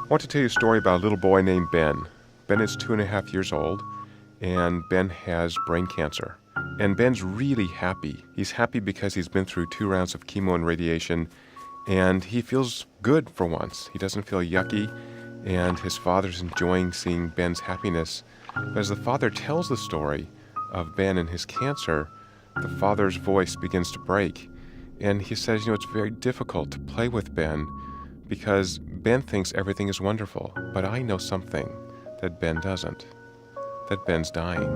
want to tell you a story about a little boy named Ben. Ben is 2.5 years old, and Ben has brain cancer. And Ben's really happy. He's happy because he's been through 2 rounds of chemo and radiation, and he feels good for once. He doesn't feel yucky, and his father's enjoying seeing Ben's happiness. But as the father tells the story of Ben and his cancer, the father's voice begins to break. And he says, it's very difficult to play with Ben because Ben thinks everything is wonderful, but I know something that Ben doesn't, that Ben's dying.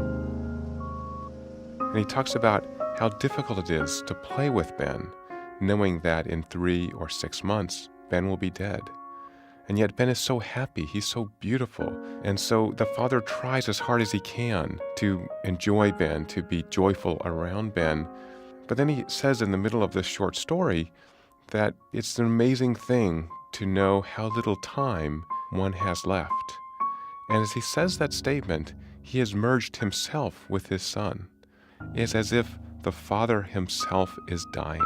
And he talks about how difficult it is to play with Ben, knowing that in 3 or 6 months, Ben will be dead. And yet Ben is so happy, he's so beautiful. And so the father tries as hard as he can to enjoy Ben, to be joyful around Ben. But then he says in the middle of this short story that it's an amazing thing to know how little time one has left. And as he says that statement, he has merged himself with his son. It's as if the father himself is dying.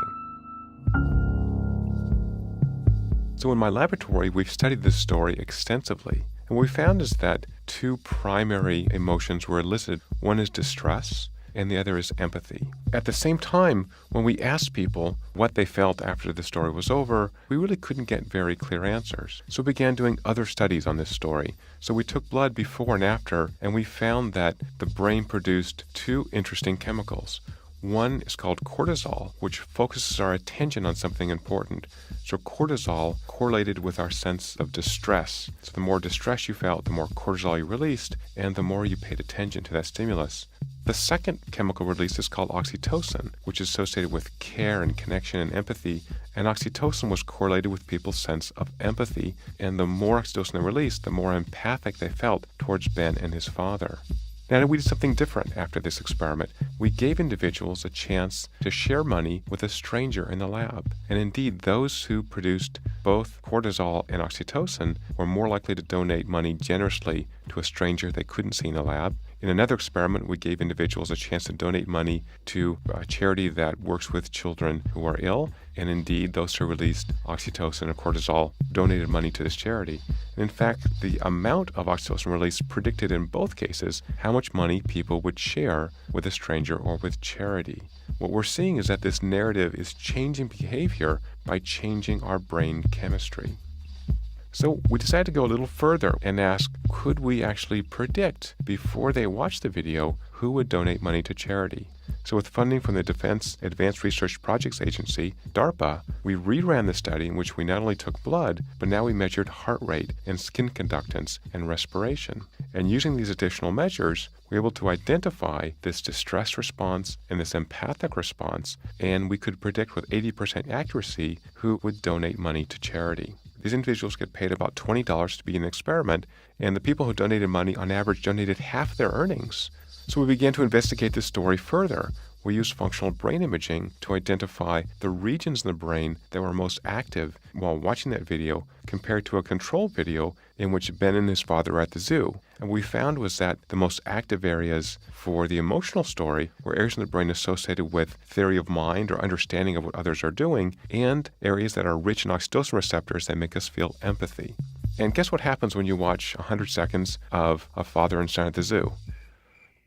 So in my laboratory, we've studied this story extensively. And what we found is that 2 primary emotions were elicited. One is distress, and the other is empathy. At the same time, when we asked people what they felt after the story was over, we really couldn't get very clear answers. So we began doing other studies on this story. So we took blood before and after, and we found that the brain produced 2 interesting chemicals. One is called cortisol, which focuses our attention on something important. So cortisol correlated with our sense of distress. So the more distress you felt, the more cortisol you released, and the more you paid attention to that stimulus. The second chemical release is called oxytocin, which is associated with care and connection and empathy. And oxytocin was correlated with people's sense of empathy. And the more oxytocin they released, the more empathic they felt towards Ben and his father. Now, we did something different after this experiment. We gave individuals a chance to share money with a stranger in the lab. And indeed, those who produced both cortisol and oxytocin were more likely to donate money generously to a stranger they couldn't see in the lab. In another experiment, we gave individuals a chance to donate money to a charity that works with children who are ill. And indeed, those who released oxytocin and cortisol donated money to this charity. And in fact, the amount of oxytocin released predicted in both cases how much money people would share with a stranger or with charity. What we're seeing is that this narrative is changing behavior by changing our brain chemistry. So we decided to go a little further and ask, could we actually predict before they watched the video who would donate money to charity? So with funding from the Defense Advanced Research Projects Agency, DARPA, we reran the study in which we not only took blood, but now we measured heart rate and skin conductance and respiration. And using these additional measures, we were able to identify this distress response and this empathic response, and we could predict with 80% accuracy who would donate money to charity. These individuals get paid about $20 to be in an experiment, and the people who donated money on average donated half their earnings. So we began to investigate this story further. We used functional brain imaging to identify the regions in the brain that were most active while watching that video compared to a control video in which Ben and his father were at the zoo. And what we found was that the most active areas for the emotional story were areas in the brain associated with theory of mind or understanding of what others are doing, and areas that are rich in oxytocin receptors that make us feel empathy. And guess what happens when you watch 100 seconds of a father and son at the zoo?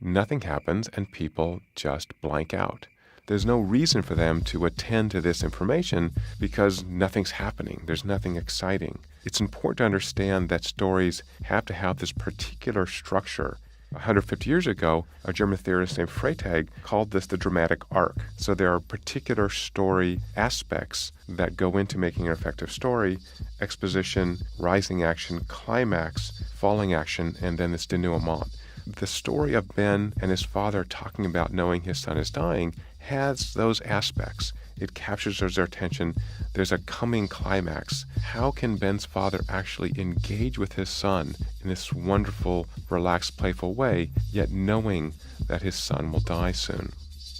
Nothing happens and people just blank out. There's no reason for them to attend to this information because nothing's happening. There's nothing exciting. It's important to understand that stories have to have this particular structure. 150 years ago, a German theorist named Freytag called this the dramatic arc. So there are particular story aspects that go into making an effective story: exposition, rising action, climax, falling action, and then this denouement. The story of Ben and his father talking about knowing his son is dying has those aspects. It captures their attention. There's a coming climax. How can Ben's father actually engage with his son in this wonderful, relaxed, playful way, yet knowing that his son will die soon?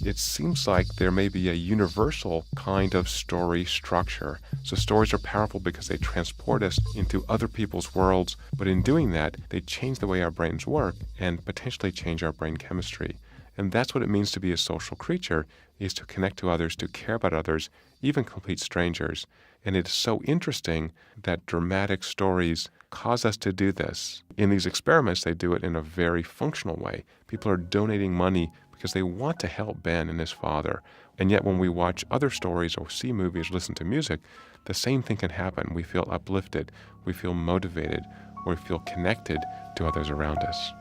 It seems like there may be a universal kind of story structure. So stories are powerful because they transport us into other people's worlds, but in doing that, they change the way our brains work and potentially change our brain chemistry. And that's what it means to be a social creature, is to connect to others, to care about others, even complete strangers. And it's so interesting that dramatic stories cause us to do this. In these experiments, they do it in a very functional way. People are donating money because they want to help Ben and his father. And yet when we watch other stories or see movies, listen to music, the same thing can happen. We feel uplifted, we feel motivated, we feel connected to others around us.